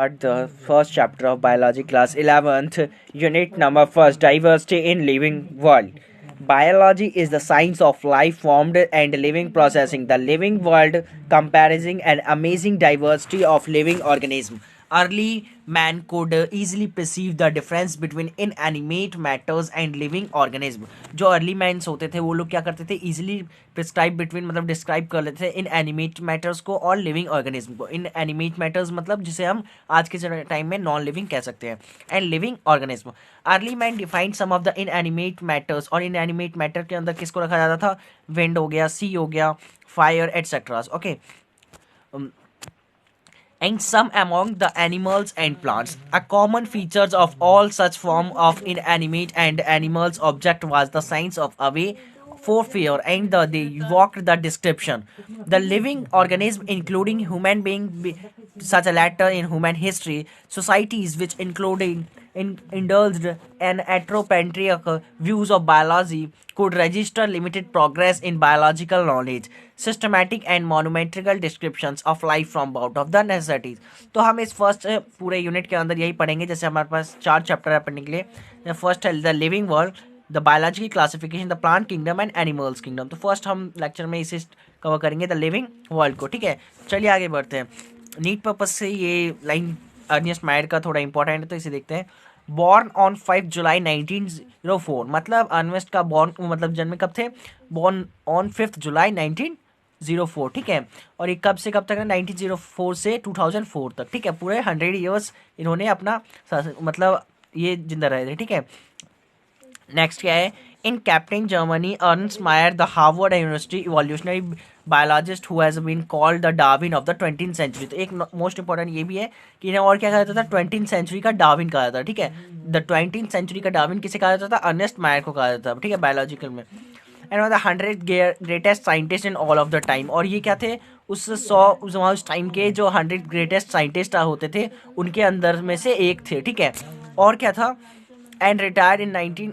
start the first chapter of biology class 11th unit number first, diversity in living world. Biology is the science of life formed and living processing the living world, comprising an amazing diversity of living organisms. Early man could easily perceive the difference between inanimate matters and living organism. जो early mains होते थे वो लोग क्या करते थे, easily prescribe between मतलब describe कर लेते थे इन एनिमेट मैटर्स को और लिविंग ऑर्गेनिज्म को. इन एनिमेट मैटर्स मतलब जिसे हम आज के टाइम में नॉन लिविंग कह सकते हैं, and living organism. Early man defined some of the inanimate matters, और इनएनिमेट मैटर के अंदर किसको रखा जाता था, विंड हो गया, सी हो गया, fire etcetera. Okay, and some among the animals and plants. A common features of all such form of inanimate and animals object was the signs of away for fear, and they evoked the description. The living organism, including human being, such a later in human history, societies which indulged an anthropocentric views of biology could register limited progress in biological knowledge, systematic and monumental descriptions of life from out of the necessities. तो हम इस first पूरे unit के अंदर यही पढ़ेंगे. जैसे हमारे पास 4 चैप्टर है पढ़ने के लिए. फर्स्ट है the living world, the biological classification, the plant kingdom and animals kingdom. तो फर्स्ट हम लेक्चर में इसे कवर करेंगे द लिविंग वर्ल्ड को. ठीक है, चलिए आगे बढ़ते हैं. नीट पर्पज से ये लाइन अर्नेस्ट मायर का थोड़ा इंपॉर्टेंट है तो इसे देखते हैं. बॉर्न ऑन 5 जुलाई 1904, मतलब अर्नेस्ट का बॉर्न मतलब जन्म कब थे, बॉर्न ऑन 5 जुलाई 1904. ठीक है, और ये कब से कब तक है, 1904 से 2004 तक. ठीक है, पूरे 100 ईयर्स इन्होंने अपना मतलब ये जिंदा रहे थे. ठीक है, नेक्स्ट क्या है, in captain Germany Ernst Mayr the Harvard University evolutionary biologist who has been called the Darwin of the 20th century. तो एक मोस्ट इंपॉर्टेंट ये भी है कि इन्हें और क्या कहा जाता था, 20th सेंचुरी का डार्विन कहा जाता था. ठीक है, द 20th सेंचुरी का डार्विन किसे कहा जाता था, अर्नेस्ट मायर को कहा जाता था. ठीक है, बायोलॉजिकल में. And the 100 greatest scientist in all of the time, और ये क्या थे, उस टाइम के जो 100 ग्रेटेस्ट साइंटिस्ट होते थे उनके अंदर में से एक थे. ठीक है, और क्या था, and retired in 19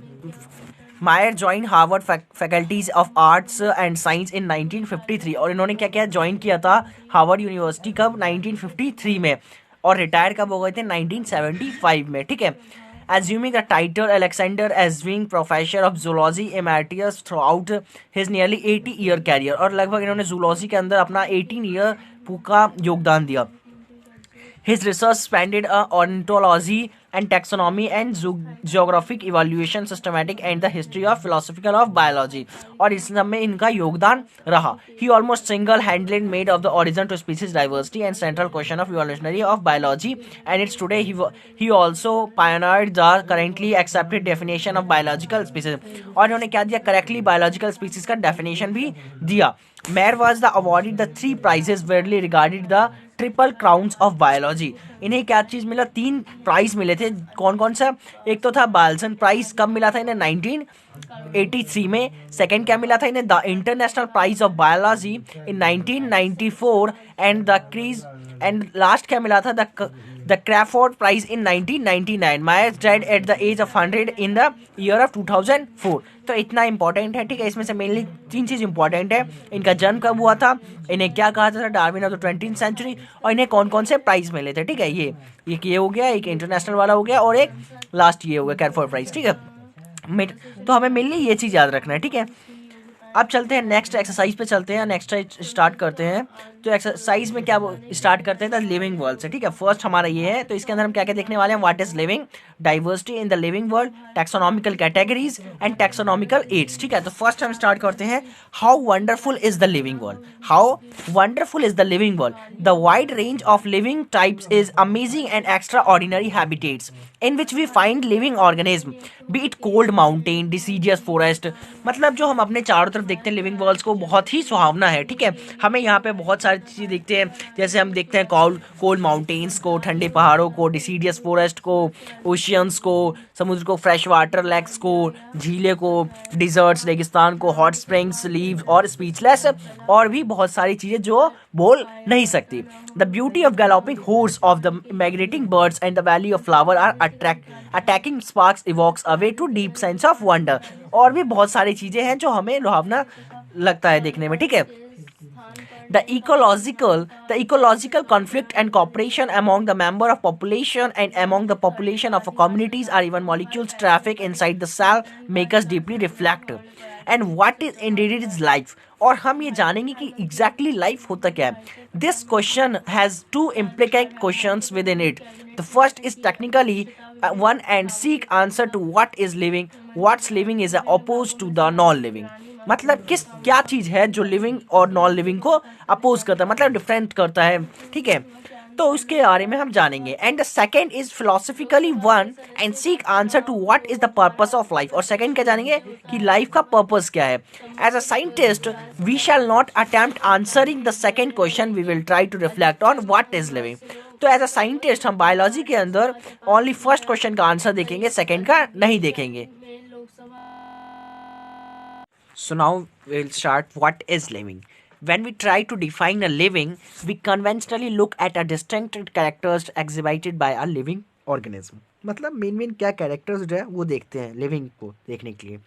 Mayr join Harvard faculties of arts and science in 1953, और इन्होंने क्या किया, ज्वाइन किया था हार्वर्ड यूनिवर्सिटी कब, 1953 में, और रिटायर कब हो गए थे, 1975 में. ठीक है, assuming the title Alexander as being professor of zoology emeritus throughout his nearly 80-year career, और लगभग इन्होंने जूलॉजी के अंदर अपना 18 ईयर का योगदान दिया. His research spanned ornithology and taxonomy and geographic evaluation, systematic and the history of philosophical of biology, और इस सब में इनका योगदान रहा. He almost single-handedly made of the origin to species diversity and central question of evolutionary of biology, and it's today he also pioneered the currently accepted definition of biological species, और इन्होंने क्या दिया, करेक्टली बायोलॉजिकल स्पीसीज का definition भी दिया. Mayer was the awarded the 3 prizes widely regarded the triple crowns of biology. इन्हें क्या चीज़ मिला, 3 प्राइज मिले थे. कौन कौन सा, एक तो था बाल्सन प्राइज, कब मिला था इन्हें, 1983 में. सेकंड क्या मिला था इन्हें, the international prize of biology in 1994, and the crease, and last क्या मिला था, the Crafoord prize in 1999. Mayr died at the age of 100 in the year of 2004. तो इतना इंपॉर्टेंट है. ठीक है, इसमें से मेनली 3 चीज़ इंपॉर्टेंट है. इनका जन्म कब हुआ था, इन्हें क्या कहा जाता था, Darwin of the 20th century, और इन्हें कौन कौन से प्राइज मिले थे. ठीक है, ये हो गया, एक इंटरनेशनल वाला हो गया, और एक लास्ट ये हो गया क्रैफोर्ड प्राइज. ठीक है, तो हमें मेनली ये चीज़ याद रखना है. ठीक है, अब चलते हैं नेक्स्ट एक्सरसाइज पे चलते हैं. नेक्स्ट स्टार्ट करते हैं. तो एक्सरसाइज में क्या स्टार्ट करते हैं, द लिविंग वर्ल्ड से. ठीक है, फर्स्ट हमारा ये है. तो इसके अंदर हम क्या क्या देखने वाले हैं, what is living, diversity in the living world, taxonomical categories and taxonomical aids. ठीक है, तो फर्स्ट हम स्टार्ट करते हैं, how wonderful is the living world. How wonderful is the living world. The wide range of living types is amazing and extraordinary habitats in which we find living organism, be it cold mountain, deciduous forest. मतलब जो हम अपने चारों तरफ देखते हैं living world's को, बहुत ही सुहावना है. ठीक है, हमें यहाँ पे बहुत सारी चीज़ें दिखते हैं. जैसे हम देखते हैं कोल्ड माउंटेन्स को, ठंडे पहाड़ों को, डिसीडियस फॉरेस्ट को, ओशियंस को, समुद्र को, फ्रेश वाटर लेक्स को, झीलें को, डिजर्ट्स, रेगिस्तान को, हॉट स्प्रिंग्स, लीव्स और स्पीचलेस, और भी बहुत सारी चीज़ें जो बोल नहीं सकती. The beauty of galloping horse of the migrating birds and the valley of flower are attacking sparks evokes away to deep sense of wonder. और भी बहुत सारी चीज़ें हैं जो हमें लुभावना लगता है देखने में. ठीक है, The ecological conflict and cooperation among the member of population and among the population of communities or even molecules traffic inside the cell make us deeply reflect. And what is indeed is life? और हम ये जानेंगे कि exactly life होता क्या है. This question has two implicate questions within it. The first is technically one and seek answer to what is living. What's living is opposed to the non-living. मतलब किस क्या चीज है जो लिविंग और नॉन लिविंग को अपोज करता है, मतलब डिफरेंट करता है. ठीक है, तो उसके बारे में हम जानेंगे. And the second is philosophically one and seek answer to what is the purpose of life. और सेकेंड क्या जानेंगे कि लाइफ का पर्पस क्या है. As a scientist we shall not attempt answering the second question, we will try to reflect on what is living. तो as a scientist हम biology के अंदर ओनली फर्स्ट क्वेश्चन का आंसर देखेंगे, सेकेंड का नहीं देखेंगे. So now we'll start what is living. When we try to define a living, we conventionally look at a distinct characters exhibited by a living organism. मतलब main क्या characters जो है वो देखते हैं लिविंग को देखने के लिए.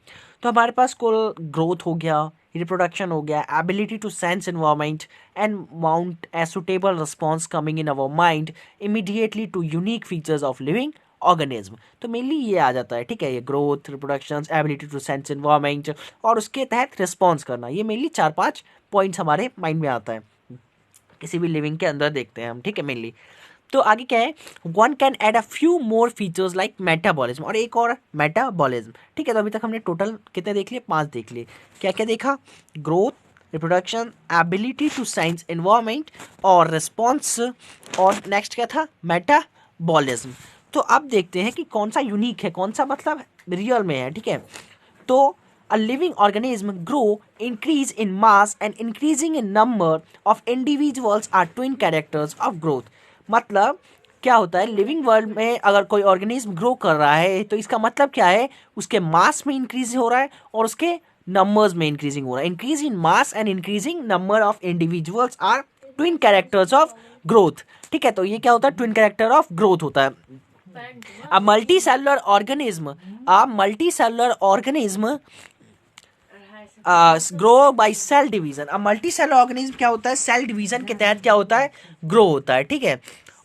तो हमारे पास को ग्रोथ हो गया, रिप्रोडक्शन हो गया, ability to sense environment and mount a suitable response coming in our mind immediately to unique features of living organism. तो मेनली ये आ जाता है. ठीक है, ये growth, reproduction, ability to sense environment और उसके तहत रिस्पॉन्स करना, ये मेनली 4-5 पॉइंट्स हमारे माइंड में आता है किसी भी लिविंग के अंदर देखते हैं हम. ठीक है, मेनली. तो आगे क्या है, one can add a few more features like metabolism, और एक और मेटाबॉलिज्म. ठीक है, तो अभी तक हमने टोटल कितने देख लिए, 5 देख लिए. क्या क्या देखा, growth, reproduction, ability to sense environment और रिस्पॉन्स, और नेक्स्ट क्या था, मेटाबॉलिज्म. तो अब देखते हैं कि कौन सा यूनिक है, कौन सा मतलब रियल में है. ठीक है, तो a living organism grow, increase in mass and increasing in number of individuals are twin characters of growth. मतलब क्या होता है, लिविंग वर्ल्ड में अगर कोई ऑर्गेनिज्म ग्रो कर रहा है तो इसका मतलब क्या है, उसके मास में इंक्रीज हो रहा है और उसके नंबर्स में इंक्रीजिंग हो रहा है. Increase in mass and increasing number of individuals are twin characters of growth. ठीक है, तो ये क्या होता है, ट्विन कैरेक्टर ऑफ ग्रोथ होता है. A multicellular organism grow by cell division. अब मल्टीसेलुलर ऑर्गेनिज्म क्या होता है, सेल डिवीजन के तहत क्या होता है, ग्रो होता है. ठीक है,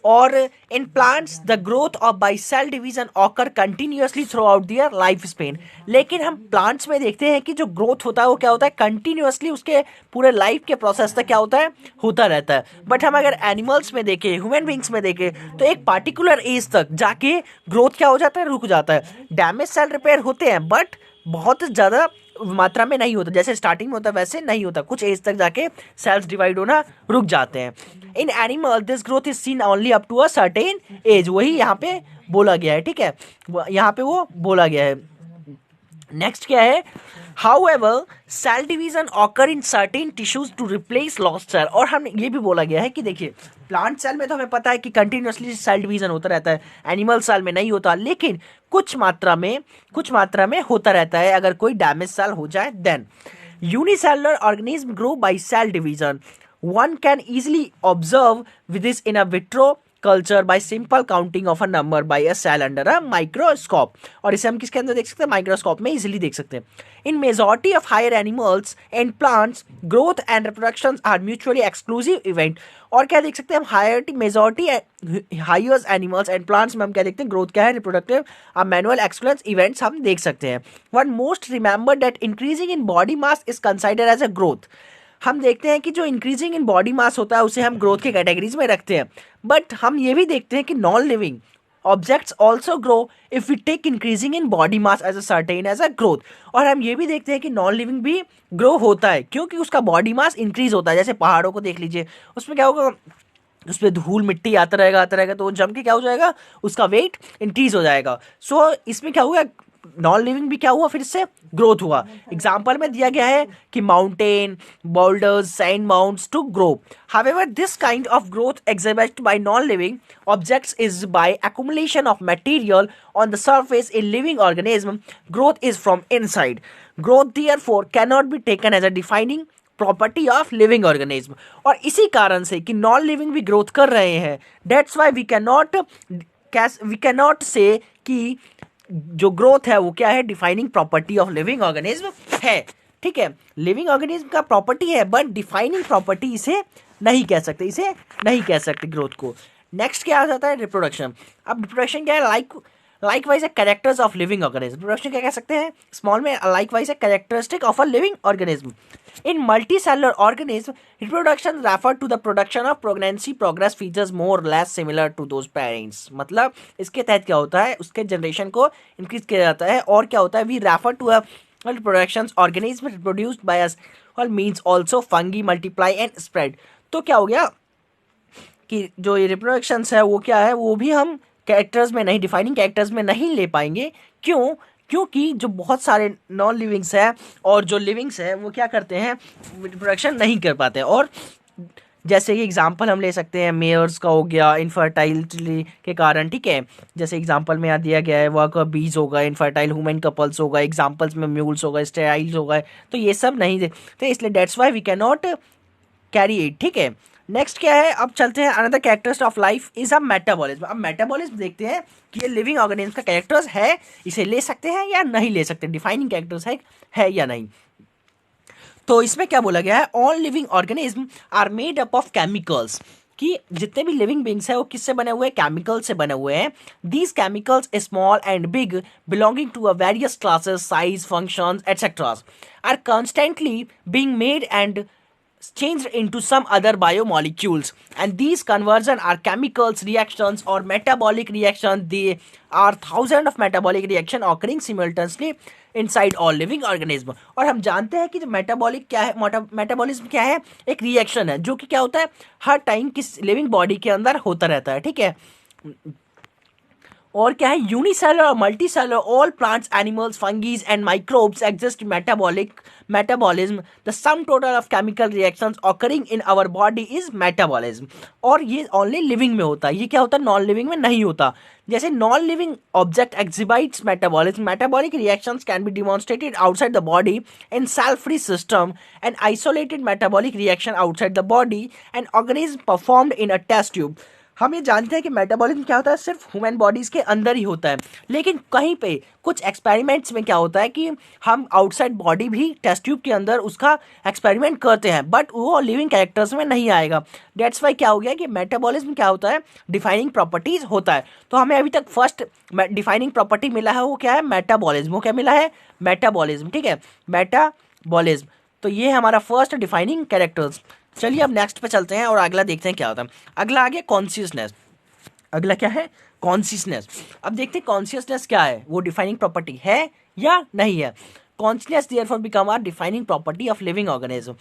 और in plants the growth of by cell division occur continuously throughout their life span. लेकिन हम प्लांट्स में देखते हैं कि जो ग्रोथ होता है वो क्या होता है, कंटिन्यूसली उसके पूरे लाइफ के प्रोसेस तक क्या होता है, होता रहता है. बट हम अगर एनिमल्स में देखें, ह्यूमन बींग्स में देखें, तो एक पार्टिकुलर एज तक जाके ग्रोथ क्या हो जाता है, रुक जाता है. डैमेज सेल रिपेयर होते हैं बट बहुत ज़्यादा मात्रा में नहीं होता, जैसे स्टार्टिंग में होता वैसे नहीं होता, कुछ एज तक जाके सेल्स डिवाइड होना रुक जाते हैं. In animal this growth is seen only up to a certain age, वही यहाँ पे बोला गया है. ठीक है, यहाँ पे वो बोला गया है. नेक्स्ट क्या है, however cell division occur in certain tissues to replace lost cell. और हम ये भी बोला गया है कि देखिए प्लांट सेल में तो हमें पता है कि कंटिन्यूसली सेल डिवीजन होता रहता है, एनिमल सेल में नहीं होता, लेकिन कुछ मात्रा में होता रहता है अगर कोई डैमेज सेल हो जाए. Then unicellular organism grow by cell division. One can easily observe with this in a vitro culture by simple counting of a number by a cell under a microscope. और इसे हम किसके अंदर देख सकते हैं, माइक्रोस्कोप में इजीली देख सकते हैं. In majority of higher animals and plants growth and reproduction are mutually exclusive event. और क्या देख सकते हैं हम, majority higher animals and plants में हम क्या देखते हैं, ग्रोथ क्या है, रिप्रोडक्टिव मैनुअल एक्सक्लूसिव इवेंट्स हम देख सकते हैं. One most remember that increasing in body mass is considered as a growth. हम देखते हैं कि जो इंक्रीजिंग इन बॉडी मास होता है उसे हम ग्रोथ के कैटेगरीज में रखते हैं. बट हम ये भी देखते हैं कि non living objects also grow if we take increasing in body mass as a certain as a growth. और हम ये भी देखते हैं कि नॉन लिविंग भी ग्रो होता है क्योंकि उसका बॉडी मास इंक्रीज होता है. जैसे पहाड़ों को देख लीजिए, उसमें क्या होगा, उस पर धूल मिट्टी आता रहेगा तो जम के क्या हो जाएगा, उसका वेट इंक्रीज हो जाएगा. सो इसमें क्या हुआ, नॉन लिविंग भी क्या हुआ, फिर से ग्रोथ हुआ. एग्जाम्पल में दिया गया है कि mountain, boulders, sand mounts to grow. However this kind of growth exhibited by non-living objects is by accumulation of material on the surface. In living organism, growth is from inside. Growth therefore cannot be taken as a defining property of living organism. और इसी कारण से कि non living भी growth कर रहे हैं, that's why we can not say कि जो ग्रोथ है वो क्या है, defining property of living organism है. ठीक है, लिविंग ऑर्गेनिज्म का प्रॉपर्टी है बट डिफाइनिंग प्रॉपर्टी इसे नहीं कह सकते, इसे नहीं कह सकते ग्रोथ को। नेक्स्ट क्या आ जाता है, रिप्रोडक्शन। अब रिप्रोडक्शन क्या है, लाइकवाइज है characters of living organism. Reproduction क्या कह सकते हैं, स्मॉल में लाइकवाइज है characteristic of a living organism. In multicellular organism reproduction refer to the production of pregnancy progress features more less similar to those parents. मतलब इसके तहत क्या होता है, उसके जनरेशन को इंक्रीज किया जाता है। और क्या होता है, we refer to a productions organism reproduced by us means also fungi multiply and spread. तो क्या हो गया कि जो ये रिप्रोडक्शंस है वो क्या है, वो भी हम कैरेक्टर्स में नहीं, डिफाइनिंग कैरेक्टर्स में नहीं ले पाएंगे। क्यों, क्योंकि जो बहुत सारे नॉन लिविंग्स है और जो लिविंग्स है वो क्या करते हैं, रिप्रोडक्शन नहीं कर पाते। और जैसे कि एग्जांपल हम ले सकते हैं मेयर्स का हो गया इनफर्टाइलिटी के कारण, ठीक है, जैसे एग्जांपल में यहाँ दिया गया है वर्क ऑफ बीज होगा, इनफर्टाइल ह्यूमन कपल्स होगा, एग्जांपल्स में म्यूल्स होगा, स्टेराइल्स होगा, तो ये सब नहीं देते, इसलिए that's why we can not carry it. ठीक है, नेक्स्ट क्या है, अब चलते हैं another characteristic of life is a metabolism. अब मेटाबॉलिज्म देखते हैं कि ये लिविंग ऑर्गेनिज्म का कैरेक्टर्स है, इसे ले सकते हैं या नहीं ले सकते, डिफाइनिंग कैरेक्टर्स है या नहीं। तो इसमें क्या बोला गया है, all living organism are made up of chemicals, कि जितने भी लिविंग बींग्स हैं वो किससे बने हुए हैं, केमिकल से बने हुए हैं। These chemicals small and big belonging to a various classes size functions etcetera are constantly being made and changed into some other biomolecules, and these conversion are chemicals reactions or metabolic reactions. They are thousands of metabolic reaction occurring simultaneously inside all living organism। और हम जानते हैं कि जो metabolic क्या है, metabolism क्या है, एक रिएक्शन है जो कि क्या होता है हर टाइम किस लिविंग बॉडी के अंदर होता रहता है। ठीक है, और क्या है, यूनिसेलुलर और multicellular all plants animals fungi and microbes exist metabolism the sum total of chemical reactions occurring in our body is metabolism. और ये ओनली लिविंग में होता है, ये क्या होता है नॉन लिविंग में नहीं होता। जैसे non living object exhibits metabolism, metabolic reactions can be demonstrated outside the body in cell free system and isolated metabolic reaction outside the body and organism performed in a test tube. हम ये जानते हैं कि metabolism क्या होता है सिर्फ human bodies के अंदर ही होता है, लेकिन कहीं पे कुछ एक्सपेरिमेंट्स में क्या होता है कि हम आउटसाइड बॉडी भी टेस्ट ट्यूब के अंदर उसका एक्सपेरिमेंट करते हैं, बट वो लिविंग कैरेक्टर्स में नहीं आएगा। डेट्स वाई क्या हो गया कि मेटाबॉलिज्म क्या होता है, डिफाइनिंग प्रॉपर्टीज होता है। तो हमें अभी तक फर्स्ट डिफाइनिंग प्रॉपर्टी मिला है वो क्या है, मेटाबॉलिज्म। वो क्या मिला है, मेटाबॉलिज्म। ठीक है, मेटाबॉलिज्म, तो ये हमारा फर्स्ट डिफाइनिंग कैरेक्टर्स। चलिए अब नेक्स्ट पे चलते हैं और अगला देखते हैं क्या होता है। अगला आ गया कॉन्शियसनेस। अगला क्या है, कॉन्शियसनेस। अब देखते हैं कॉन्शियसनेस क्या है, वो डिफाइनिंग प्रॉपर्टी है या नहीं है। Consciousness therefore become are defining property of living organism.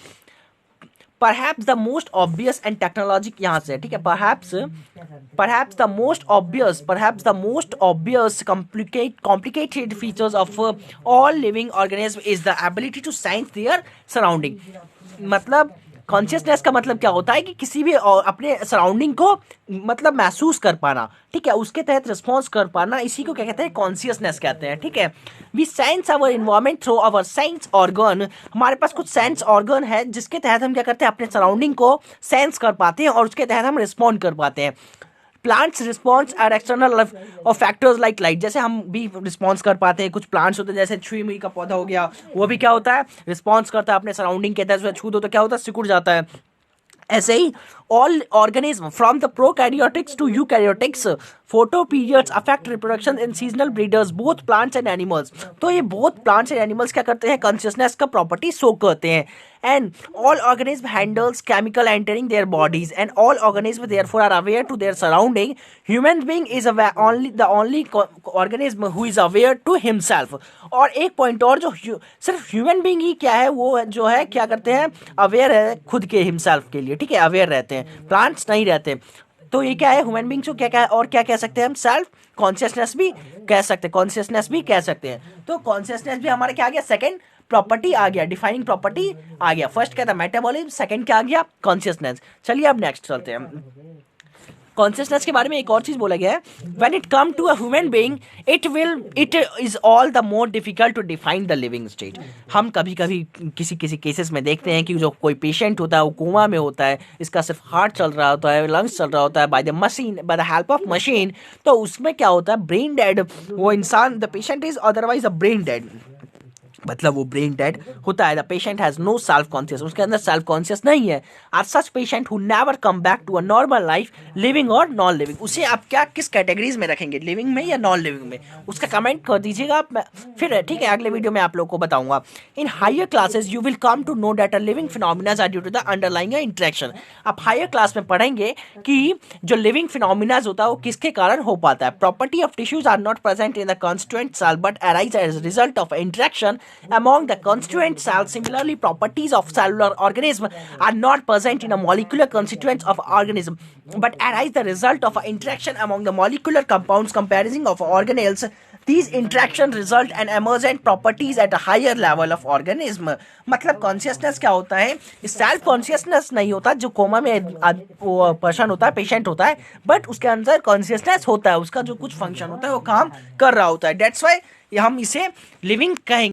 Perhaps the most obvious and technology यहाँ से, ठीक है, perhaps the most obvious complicated features of all living organism is the ability to sense their surrounding। मतलब consciousness का मतलब क्या होता है कि किसी भी अपने सराउंडिंग को मतलब महसूस कर पाना, ठीक है, उसके तहत रिस्पॉन्स कर पाना, इसी को क्या कहते हैं, कॉन्शियसनेस कहते हैं। ठीक है, we sense our environment through our sense organ. हमारे पास कुछ सेंस ऑर्गन है जिसके तहत हम क्या करते हैं, अपने सराउंडिंग को सेंस कर पाते हैं और उसके तहत हम रिस्पॉन्ड कर पाते हैं। प्लांट्स रिस्पॉन्स आर एक्सटर्नल और फैक्टर्स लाइक लाइट, जैसे हम भी रिस्पॉन्स कर पाते हैं। कुछ प्लांट्स होते हैं जैसे छुई मुई का पौधा हो गया, वो भी क्या होता है, रिस्पॉन्स करता है अपने सराउंडिंग के तहत, छू दो तो क्या होता है, सिकुड़ जाता है। ऐसे ही all organism from the prokaryotics to eukaryotics photo periods affect reproduction in seasonal breeders both plants and animals. तो ये बोथ प्लांट्स एंड एनिमल्स क्या करते हैं, कॉन्शियसनेस का प्रॉपर्टी शो करते हैं। And all organism handles chemical entering their bodies and all organism therefore are aware to their surrounding. Human being is the only organism who is aware to himself. और एक point और, जो सिर्फ human being ही क्या है, वो जो है क्या करते हैं, अवेयर है खुद के हिमसेल्फ के लिए, ठीक है, अवेयर रहते हैं, प्लांट्स नहीं रहते। तो ये क्या है, ह्यूमन बीइंग्स को क्या और क्या कह सकते हैं हम, सेल्फ कॉन्शियसनेस भी कह सकते हैं। तो कॉन्शियसनेस भी हमारा क्या आ गया, सेकंड प्रॉपर्टी आ गया, डिफाइनिंग प्रॉपर्टी आ गया। फर्स्ट क्या था, मेटाबॉलिज्म, सेकंड क्या आ गया, कॉन्शियसनेस। चलिए अब नेक्स्ट चलते हैं। कॉन्शियसनेस के बारे में एक और चीज बोला गया है, when it come to a human being it is all the more difficult to define the living state. हम कभी कभी किसी केसेस में देखते हैं कि जो कोई पेशेंट होता है वो कोमा में होता है, इसका सिर्फ हार्ट चल रहा होता है, लंग्स चल रहा होता है by the help of machine. तो उसमें क्या होता है, ब्रेन डेड, वो इंसान, the patient is otherwise a brain dead. मतलब वो ब्रेन डेड होता है। The patient has no self conscious, उसके अंदर सेल्फ कॉन्शियस नहीं है। Or such patient who never come back to a normal life, living और नॉन लिविंग। उसे आप क्या किस कैटेगरीज में रखेंगे, लिविंग में या नॉन लिविंग में, उसका कमेंट कर दीजिएगा आप। फिर ठीक है, अगले वीडियो में आप लोग को बताऊंगा। In higher classes you will come to know that a living phenomena are due to the underlying interaction. आप हायर क्लास में पढ़ेंगे कि जो लिविंग फिनोमिना होता है वो किसके कारण हो पाता है। Property of tissues are not present in the constituent cell but arise as result of interaction among the constituent cells. Similarly, properties of cellular organism are not present in a molecular constituents of organism, but arise the result of an interaction among the molecular compounds comprising of organelles. These interaction result and emergent properties at a higher level of organism. मतलब consciousness क्या होता है, self consciousness नहीं होता। जो coma में वो person होता है, पेशेंट होता है, बट उसके अंदर कॉन्शियसनेस होता है, उसका जो कुछ फंक्शन होता है वो काम कर रहा होता है। डेट्स वाई हम इसे लिविंग कहेंगे।